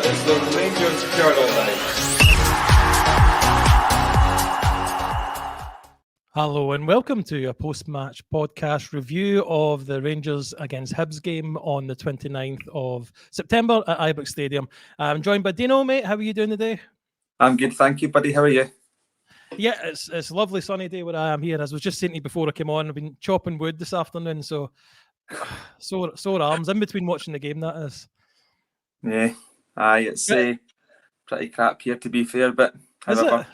is the Rangers Journal Night. Hello and welcome to a post-match podcast review of the Rangers against Hibs game on the 29th of September at Ibrox Stadium. I'm joined by Dino, mate. How are you doing today? I'm good, thank you, buddy. How are you? Yeah, it's a lovely sunny day where I am here. As I was just saying to you before I came on, I've been chopping wood this afternoon, so sore arms in between watching the game, that is. Yeah, it's pretty crap here, to be fair, but Is however,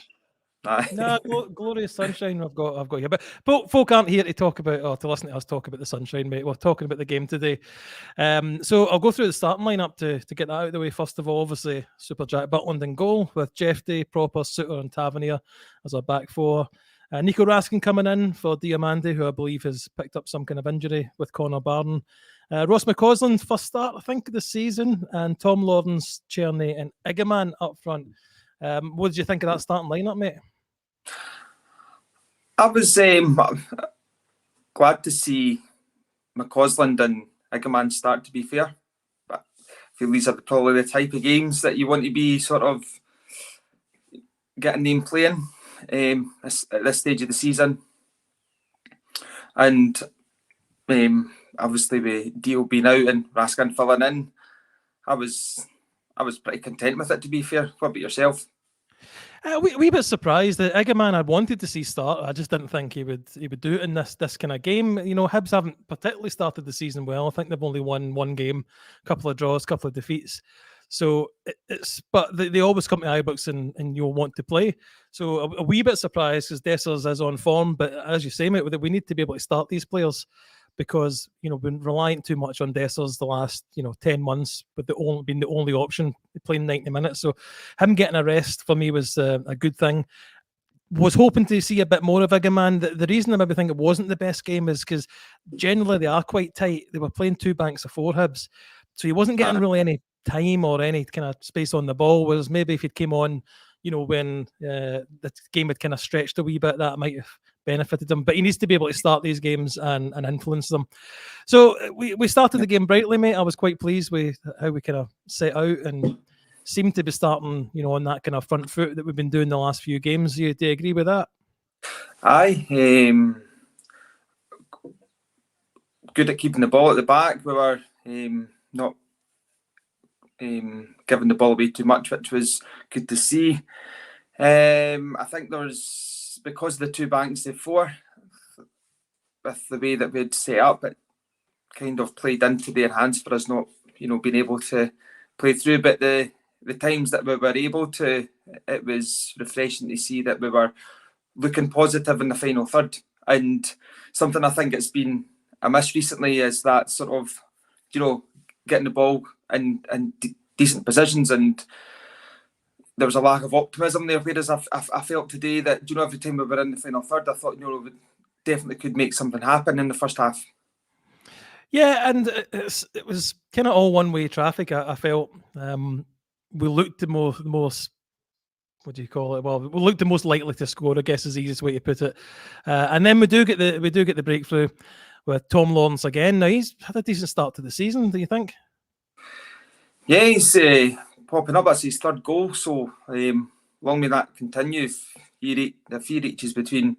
it? No, glorious sunshine I've got here. But folk aren't here to talk about or to listen to us talk about the sunshine, mate. We're talking about the game today. So I'll go through the starting lineup to get that out of the way. First of all, obviously, Super Jack Butland in goal with Jeff Day, Proper, Suter and Tavernier as our back four. Nico Raskin coming in for Diamande, who I believe has picked up some kind of injury with Connor Barden. Ross McCausland, first start, I think, of the season. And Tom Lawrence, Czerny and Igaman up front. What did you think of that starting lineup, mate? I was glad to see McCausland and Igaman start, to be fair. But I feel these are probably the type of games that you want to be sort of getting them playing at this stage of the season. And obviously with Dio being out and Raskin filling in, I was pretty content with it, to be fair. What about yourself? We bit surprised that Igaman I wanted to see start. I just didn't think he would do it in this kind of game. You know, Hibs haven't particularly started the season well. I think they've only won one game, a couple of draws, a couple of defeats. So but they always come to Ibrox and you'll want to play. So a wee bit surprised because Dessers is on form, but as you say, mate, we need to be able to start these players because, you know, been reliant too much on Dessers the last, 10 months, but been the only option playing 90 minutes. So him getting a rest for me was a good thing. Was hoping to see a bit more of Igaman. The reason I maybe think it wasn't the best game is because generally they are quite tight. They were playing two banks of four Hibs, so he wasn't getting really any time or any kind of space on the ball. Whereas maybe if he came on, when the game had kind of stretched a wee bit, that might have benefited him. But he needs to be able to start these games and influence them. So we started the game brightly, mate. I was quite pleased with how we kind of set out and seemed to be starting, on that kind of front foot that we've been doing the last few games. Do you agree with that? Aye. Good at keeping the ball at the back. We were not giving the ball away too much, which was good to see. I think there's, because of the two banks of four, with the way that we'd set up, it kind of played into their hands for us not, being able to play through. But the times that we were able to, it was refreshing to see that we were looking positive in the final third. And something I think it's been a miss recently is that sort of, getting the ball in decent positions, and there was a lack of optimism there. Whereas I felt today that, every time we were in the final third, I thought, we definitely could make something happen in the first half. Yeah, and it was kind of all one-way traffic. I felt we looked the most. What do you call it? Well, we looked the most likely to score, I guess is the easiest way to put it. And then we do get the breakthrough with Tom Lawrence again. Now he's had a decent start to the season. Do you think? Yeah, he's popping up. That's his third goal. So long may that continue. If he reaches between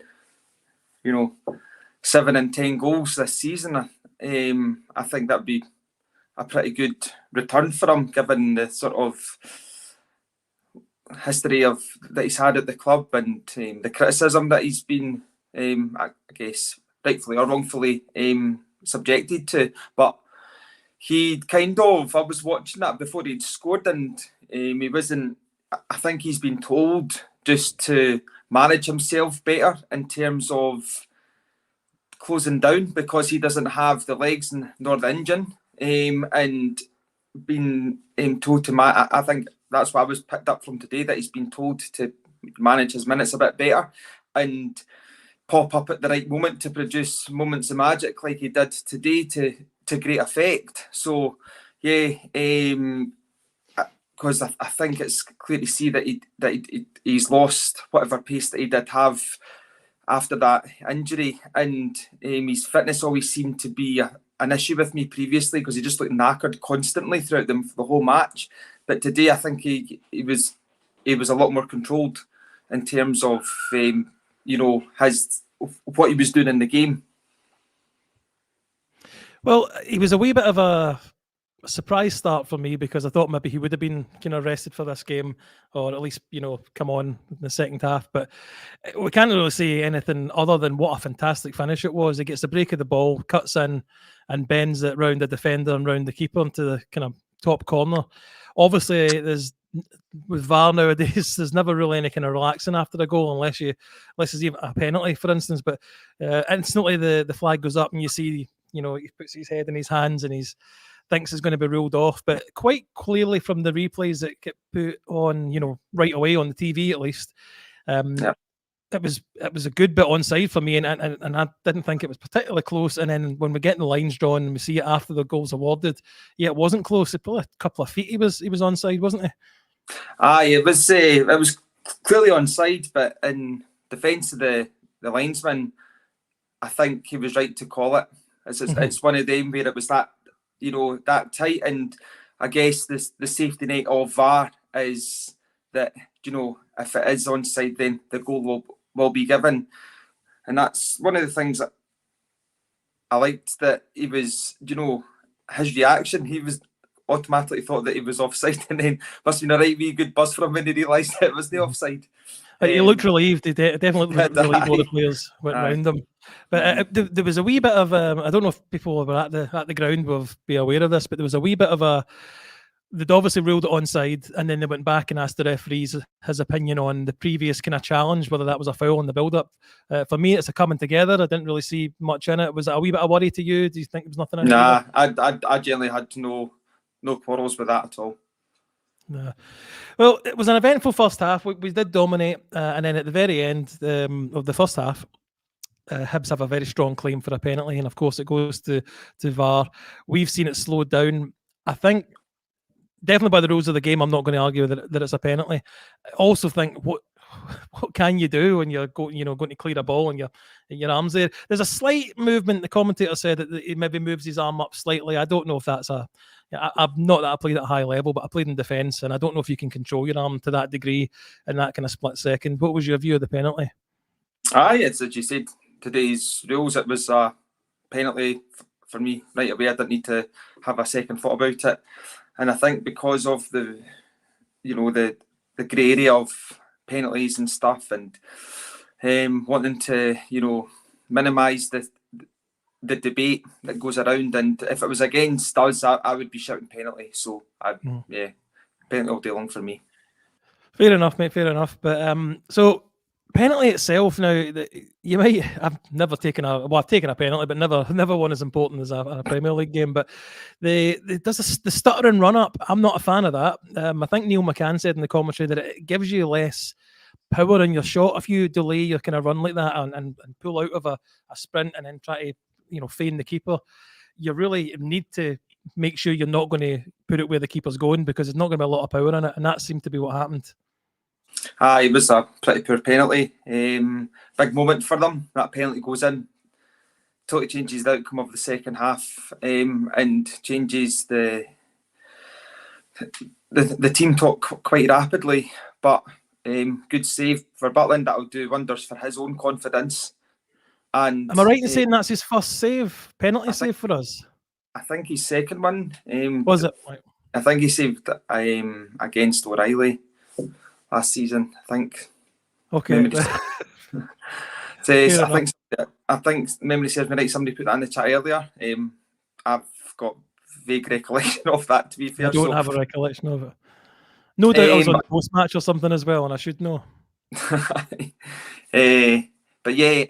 7 and 10 goals this season, I think that'd be a pretty good return for him, given the sort of history that he's had at the club and the criticism that he's been, I guess, rightfully or wrongfully subjected to. But I was watching that before he'd scored, and he wasn't. I think he's been told just to manage himself better in terms of closing down, because he doesn't have the legs nor the engine, and been told to I think that's what I was picked up from today, that he's been told to manage his minutes a bit better and pop up at the right moment to produce moments of magic like he did today to great effect. So yeah, because I think it's clear to see that he's lost whatever pace that he did have after that injury, and his fitness always seemed to be an issue with me previously, because he just looked knackered constantly throughout the whole match. But today, I think he was a lot more controlled in terms of his what he was doing in the game. Well, he was a wee bit of a surprise start for me because I thought maybe he would have been kind of rested for this game, or at least come on in the second half. But we can't really say anything other than what a fantastic finish it was. He gets the break of the ball, cuts in, and bends it round the defender and round the keeper into the kind of top corner. Obviously, with VAR nowadays, there's never really any kind of relaxing after a goal unless it's even a penalty, for instance. But instantly the flag goes up and you see, he puts his head in his hands and he's thinks is going to be ruled off. But quite clearly from the replays that get put on, right away on the TV at least, it was a good bit onside for me, and I didn't think it was particularly close. And then when we get the lines drawn and we see it after the goal's awarded, it wasn't close. Probably a couple of feet he was onside, wasn't he? Aye, it was clearly onside, but in defence of the linesman, I think he was right to call it. It's one of them where it was that that tight, and I guess the safety net of VAR is that if it is onside, then the goal will be given, and that's one of the things that I liked, that he was his reaction. He was automatically thought that he was offside, and then must have been a right wee good buzz for him when he realised it was the offside. He looked relieved. He definitely looked relieved. All the players went around him. But there was a wee bit of I don't know if people were at the ground will be aware of this, but there was a wee bit of they'd obviously ruled it onside, and then they went back and asked the referees his opinion on the previous kind of challenge, whether that was a foul in the build-up. For me, it's a coming together. I didn't really see much in it. Was it a wee bit of worry to you? Do you think there was nothing in it? Nah, I generally had no quarrels with that at all. No. Well, it was an eventful first half. We did dominate, and then at the very end of the first half, Hibs have a very strong claim for a penalty, and of course it goes to VAR. We've seen it slowed down. I think definitely by the rules of the game, I'm not going to argue that it's a penalty. I also think what can you do when you're going to clear a ball and your arms there? There's a slight movement. The commentator said that he maybe moves his arm up slightly. I don't know if that's I'm not that I played at a high level, but I played in defence, and I don't know if you can control your arm to that degree in that kind of split second. What was your view of the penalty? Aye, it's as you said, today's rules, it was a penalty for me right away. I didn't need to have a second thought about it, and I think because of the grey area of penalties and stuff, and wanting to minimise the debate that goes around, and if it was against us, I would be shouting penalty. So penalty all day long for me. Fair enough, mate. Fair enough. But so penalty itself, now you might. I've never taken I've taken a penalty, but never one as important as a Premier League game. But the stutter and run up, I'm not a fan of that. I think Neil McCann said in the commentary that it gives you less power in your shot if you delay your kind of run like that and pull out of a sprint and then try to feign the keeper. You really need to make sure you're not going to put it where the keeper's going, because there's not going to be a lot of power in it, and that seemed to be what happened. It was a pretty poor penalty. Big moment for them. That penalty goes in, totally changes the outcome of the second half, and changes the team talk quite rapidly. But good save for Butland. That'll do wonders for his own confidence. And am I right in saying that's his first penalty save for us? I think his second one. Was it? Right. I think he saved against O'Reilly last season, I think. Okay. I think memory serves me right. Somebody put that in the chat earlier. I've got vague recollection of that, to be fair. I don't have a recollection of it. No doubt I was on the post match or something as well, and I should know. But yeah,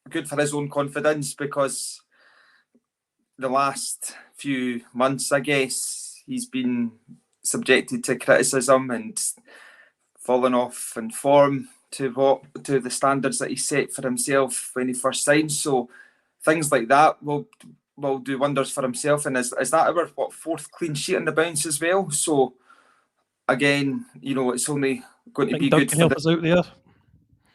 good for his own confidence, because the last few months, I guess, he's been subjected to criticism and fallen off in form to the standards that he set for himself when he first signed. So things like that will do wonders for himself. And is that our fourth clean sheet in the bounce as well? So again, it's only going to be good for help us out there.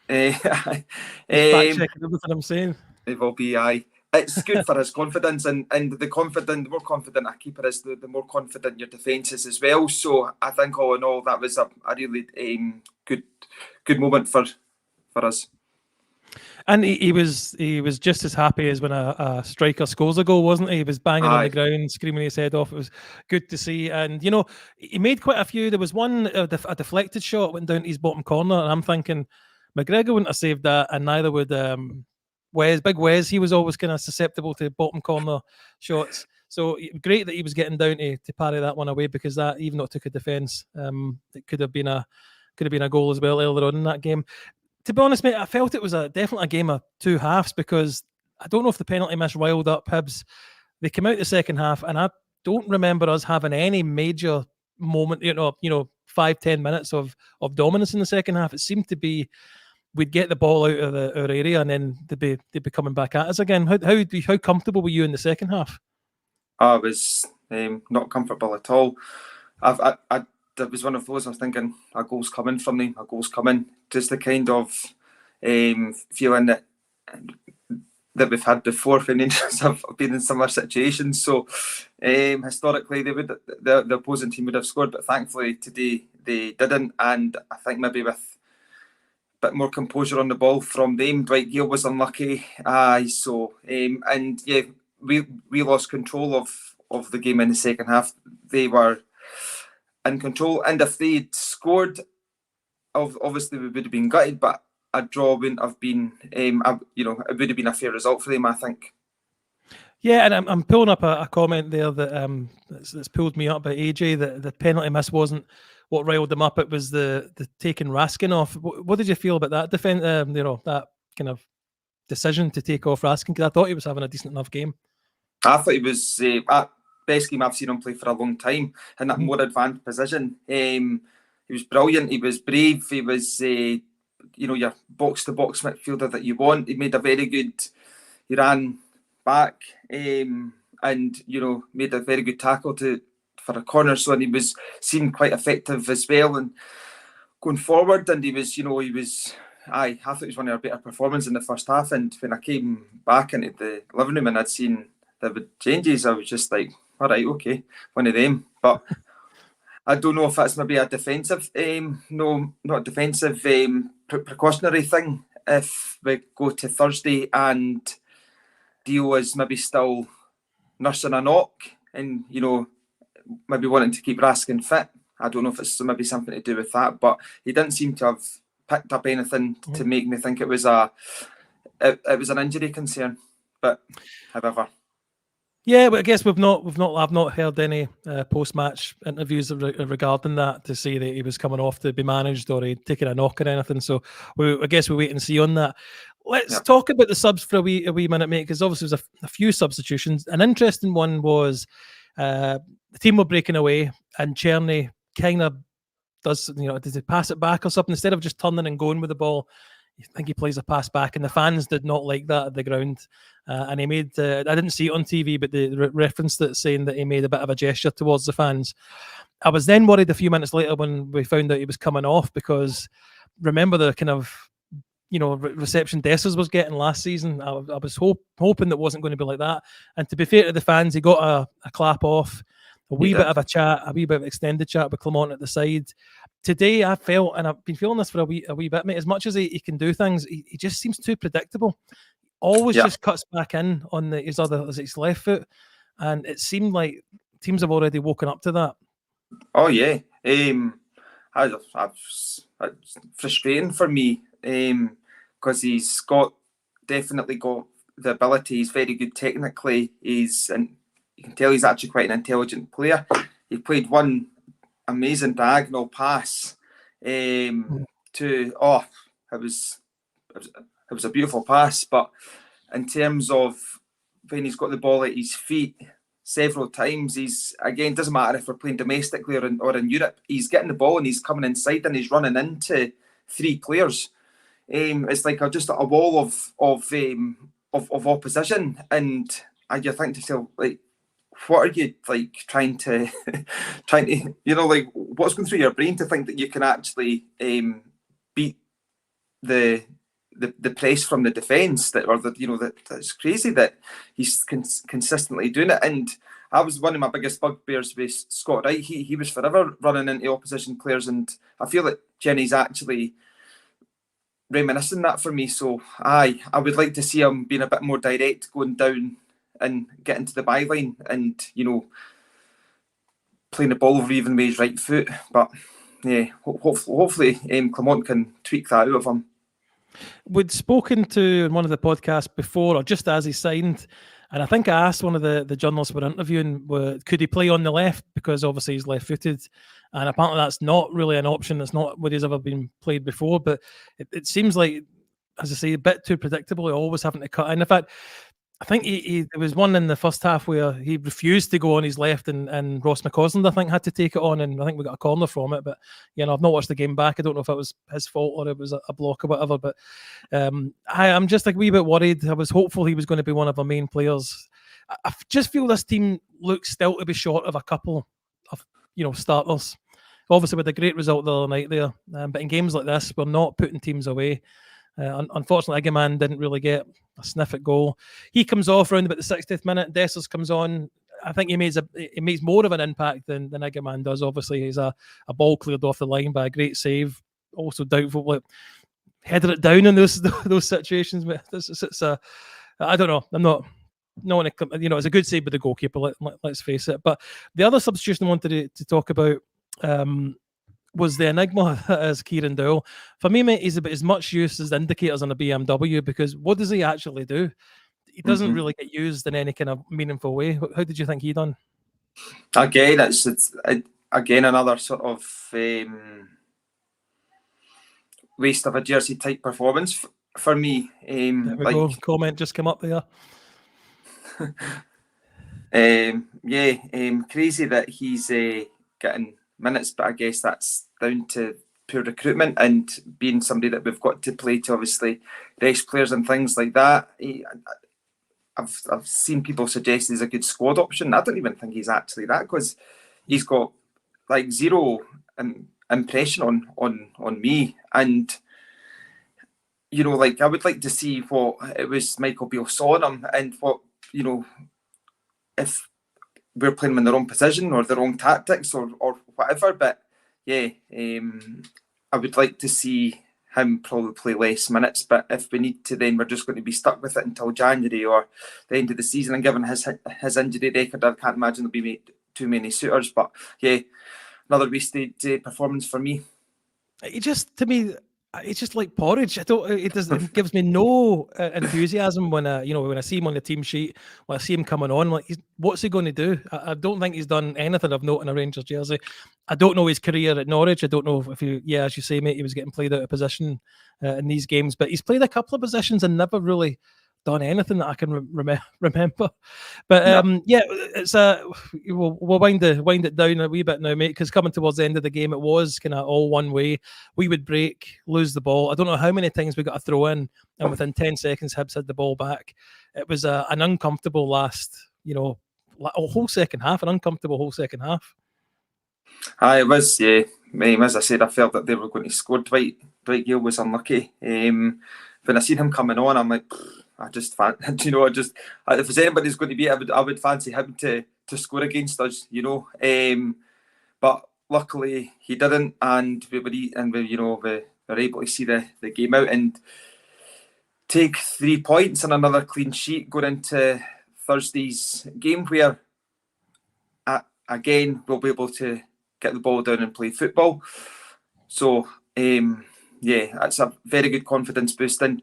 Fact checking everything I'm saying. It will be, aye. it's good for his confidence, and the more confident a keeper is, the more confident your defence is as well. So I think all in all, that was a really good moment for us. And he was just as happy as when a striker scores a goal, wasn't he? He was banging on the ground, screaming his head off. It was good to see. And he made quite a few. There was one a deflected shot went down to his bottom corner, and I'm thinking McGregor wouldn't have saved that, and neither would Big Wes. He was always kind of susceptible to bottom corner shots. So great that he was getting down to parry that one away, because that, even though it took a defence, it could have been a goal as well earlier on in that game. To be honest, mate, I felt it was definitely a game of two halves, because I don't know if the penalty miss riled up Hibs. They came out the second half, and I don't remember us having any major moment, 5-10 minutes of dominance in the second half. It seemed to be we'd get the ball out of our area, and then they'd be coming back at us again. How comfortable were you in the second half? I was not comfortable at all. It was one of those, I was thinking, a goal's coming from them, a goal's coming. Just the kind of feeling that we've had before when Rangers have been in similar situations. So historically, the opposing team would have scored, but thankfully today they didn't. And I think maybe with a bit more composure on the ball from them, Dwight Gale was unlucky. And yeah, we lost control of the game in the second half. They were in control, and if they'd scored, obviously we would have been gutted, but a draw wouldn't have been, it would have been a fair result for them, I think. Yeah, and I'm pulling up a comment there that's pulled me up by AJ, that the penalty miss wasn't what riled them up. It was the taking Raskin off. What did you feel about that defense? That kind of decision to take off Raskin, because I thought he was having a decent enough game. I thought he was best game I've seen him play for a long time in that more advanced position. He was brilliant. He was brave. He was, your box-to-box midfielder that you want. He made a very good. He ran back and made a very good tackle for a corner. So, and he seemed quite effective as well. And going forward, and I thought he was one of our better performances in the first half. And when I came back into the living room and I'd seen the changes, I was just like, all right, okay, one of them. But I don't know if that's maybe a defensive, precautionary thing. If we go to Thursday and Dio is maybe still nursing a knock and, maybe wanting to keep Raskin fit. I don't know if it's maybe something to do with that, but he didn't seem to have picked up anything to make me think it was an injury concern. But however. Yeah, but I guess I've not heard any post-match interviews regarding that to say that he was coming off to be managed or he'd taken a knock or anything. So I guess we wait and see on that. Let's talk about the subs for a wee minute, mate, because obviously there's a few substitutions. An interesting one was the team were breaking away, and Czerny kind of does he pass it back or something instead of just turning and going with the ball? I think he plays a pass back, and the fans did not like that at the ground. And he made, I didn't see it on TV, but they referenced it saying that he made a bit of a gesture towards the fans. I was then worried a few minutes later when we found out he was coming off, because remember the kind of, reception Dessers was getting last season. I was hoping that wasn't going to be like that. And to be fair to the fans, he got a clap off, a wee bit of a chat, a wee bit of extended chat with Clement at the side. Today, I felt, and I've been feeling this for a wee bit, mate, as much as he can do things, he just seems too predictable. Always just cuts back in on his left foot. And it seemed like teams have already woken up to that. Oh, yeah. It's frustrating for me because he's definitely got the ability. He's very good technically. And you can tell he's actually quite an intelligent player. He played one amazing diagonal pass it was a beautiful pass, but in terms of when he's got the ball at his feet several times, doesn't matter if we're playing domestically or in Europe, he's getting the ball and he's coming inside and he's running into three players. It's like just a wall of opposition, and you think to yourself, like, what are you like trying to what's going through your brain to think that you can actually beat the the press from the defence that's crazy that he's consistently doing it. And that was one of my biggest bugbears with Scott Wright. He was forever running into opposition players, and I feel that Jenny's actually reminiscing that for me. So I would like to see him being a bit more direct, going down and getting to the byline, and playing the ball over even with his right foot. But yeah, hopefully Clement can tweak that out of him. We'd spoken to in one of the podcasts before, or just as he signed, and I think I asked one of the journalists we're interviewing, could he play on the left, because obviously he's left-footed, and apparently that's not really an option. That's not what he's ever been played before, but it seems like, as I say, a bit too predictable, always having to cut in. In fact, I think there was one in the first half where he refused to go on his left, and Ross McCausland, I think, had to take it on, and I think we got a corner from it. But I've not watched the game back. I don't know if it was his fault or it was a block or whatever. But I'm just like a wee bit worried. I was hopeful he was going to be one of our main players. I just feel this team looks still to be short of a couple of starters. Obviously, with a great result the other night there, but in games like this, we're not putting teams away. Unfortunately, Egeman didn't really get a sniff at goal. He comes off around about the 60th minute. Dessers comes on. I think he makes more of an impact than Egeman does. Obviously, he's a ball cleared off the line by a great save. Also doubtful, headed it down in those situations. It's I don't know. I'm not. No one, it's a good save by the goalkeeper. Let's face it. But the other substitution I wanted to talk about was the enigma as Kieran Dowell. For me, mate, he's about as much use as the indicators on a BMW, because what does he actually do? He doesn't really get used in any kind of meaningful way. How did you think he done? Again, it's again another sort of waste of a jersey type performance for me. There we go. Comment just come up there. Crazy that he's getting minutes, but I guess that's down to poor recruitment and being somebody that we've got to play to obviously rest players and things like that. I've seen people suggest he's a good squad option. I don't even think he's actually that, because he's got like zero impression on me. And I would like to see what it was Michael Beale saw in him, and what if we're playing him in the wrong position or the wrong tactics or whatever. But I would like to see him probably play less minutes. But if we need to, then we're just going to be stuck with it until January or the end of the season. And given his injury record, I can't imagine there'll be too many suitors. But another wasted performance for me. To me, it's just like porridge. It gives me no enthusiasm when I see him on the team sheet, when I see him coming on. Like, what's he going to do? I don't think he's done anything of note in a Rangers jersey. I don't know his career at Norwich. I don't know if as you say, mate, he was getting played out of position in these games. But he's played a couple of positions and never really done anything that I can remember. But it's we'll wind it down a wee bit now, mate, because coming towards the end of the game, it was kind of all one way. We would break, lose the ball. I don't know how many times we got a throw in, and within 10 seconds, Hibs had the ball back. It was an uncomfortable last, a whole second half, an uncomfortable whole second half. It was, yeah. As I said, I felt that they were going to score. Dwight Gale was unlucky. When I seen him coming on, I'm like, if there's anybody's going to be, I would fancy him to score against us, But luckily he didn't, and we were able to see the game out and take 3 points and another clean sheet going into Thursday's game, where again we'll be able to get the ball down and play football. So that's a very good confidence boost. And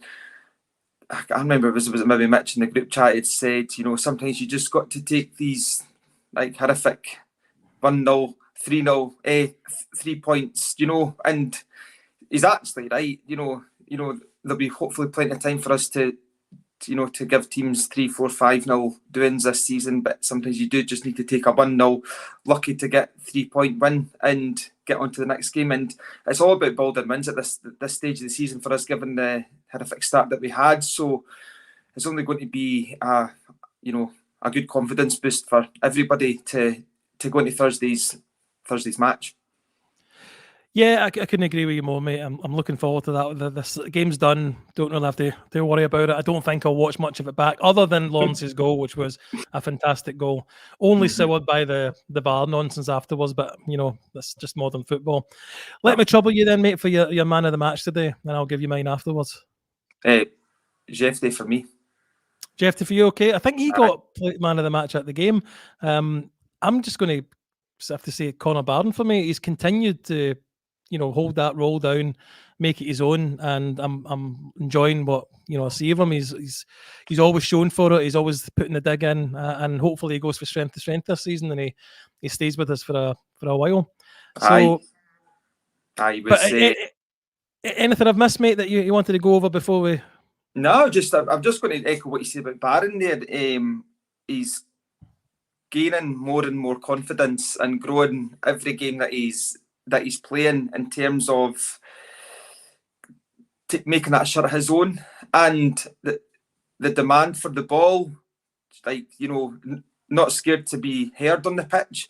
I remember it was maybe Mitch in the group chat had said, sometimes you just got to take these like horrific 1-0, 3-0, 3 points, and he's actually right. There'll be hopefully plenty of time for us to give teams 3, 4, 5-0 doings this season, but sometimes you do just need to take a 1-0, lucky to get 3-point win and get on to the next game. And it's all about building wins at this stage of the season for us, given the horrific start that we had. So it's only going to be a good confidence boost for everybody to go into Thursday's match. Yeah, I couldn't agree with you more, mate. I'm looking forward to that. This game's done. Don't really have to worry about it. I don't think I'll watch much of it back, other than Lawrence's goal, which was a fantastic goal. Only soured by the VAR nonsense afterwards, but that's just modern football. Let me trouble you then, mate, for your man of the match today, and I'll give you mine afterwards. Jeffrey for me. Jeff, for you, okay? I think he got man of the match at the game. I'm just going to have to say Connor Barron for me. He's continued to hold that role down, make it his own, and I'm enjoying what I see of him. He's always shown for it. He's always putting the dig in, and hopefully he goes from strength to strength this season, and he stays with us for a while. So, I would say anything I've missed, mate, that you wanted to go over before we? No, I'm just going to echo what you said about Barron there. He's gaining more and more confidence and growing every game that he's playing in terms of making that shirt his own, and the demand for the ball, not scared to be heard on the pitch,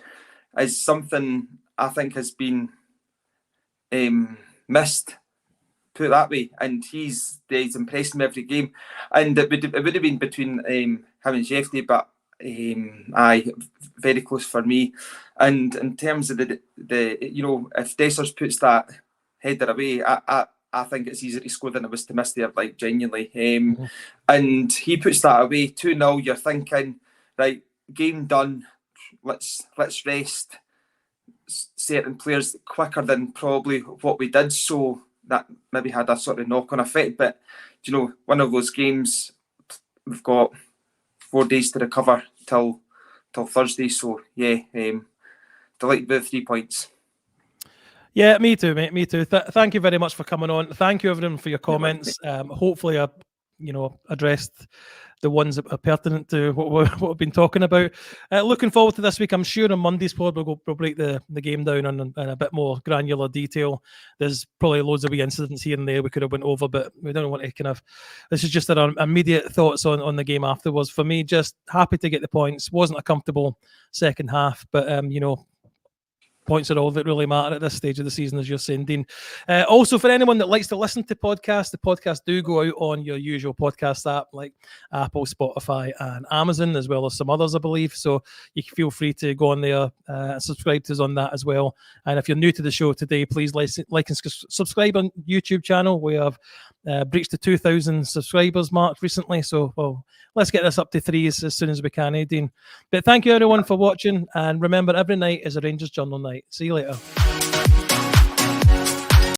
is something I think has been missed, put it that way. And he's impressed me every game, and it would have been between him and Jeffrey, but very close for me. And in terms of the if Dessers puts that header away, I think it's easier to score than it was to miss there, like genuinely. And he puts that away 2-0. You're thinking, right, game done. Let's rest certain players quicker than probably what we did. So that maybe had a sort of knock-on effect. But one of those games, we've got 4 days to recover till Thursday. So yeah, delighted with the 3 points. Yeah, me too, mate. Me too. Thank you very much for coming on. Thank you, everyone, for your comments. Hopefully, I addressed the ones that are pertinent to what we've been talking about. Looking forward to this week. I'm sure on Monday's pod we'll break the game down in a bit more granular detail. There's probably loads of wee incidents here and there we could have went over, but we don't want to kind of. This is just our immediate thoughts on the game afterwards. For me, just happy to get the points. Wasn't a comfortable second half, but points are all that really matter at this stage of the season, as you're saying, Dean. Also, for anyone that likes to listen to podcasts, the podcasts do go out on your usual podcast app like Apple, Spotify, and Amazon, as well as some others, I believe. So you can feel free to go on there and subscribe to us on that as well. And if you're new to the show today, please like and subscribe on YouTube channel. We have breached the 2,000 subscribers mark recently. So, let's get this up to 3 as soon as we can, Dean. But thank you, everyone, for watching. And remember, every night is a Rangers Journal night. See you later.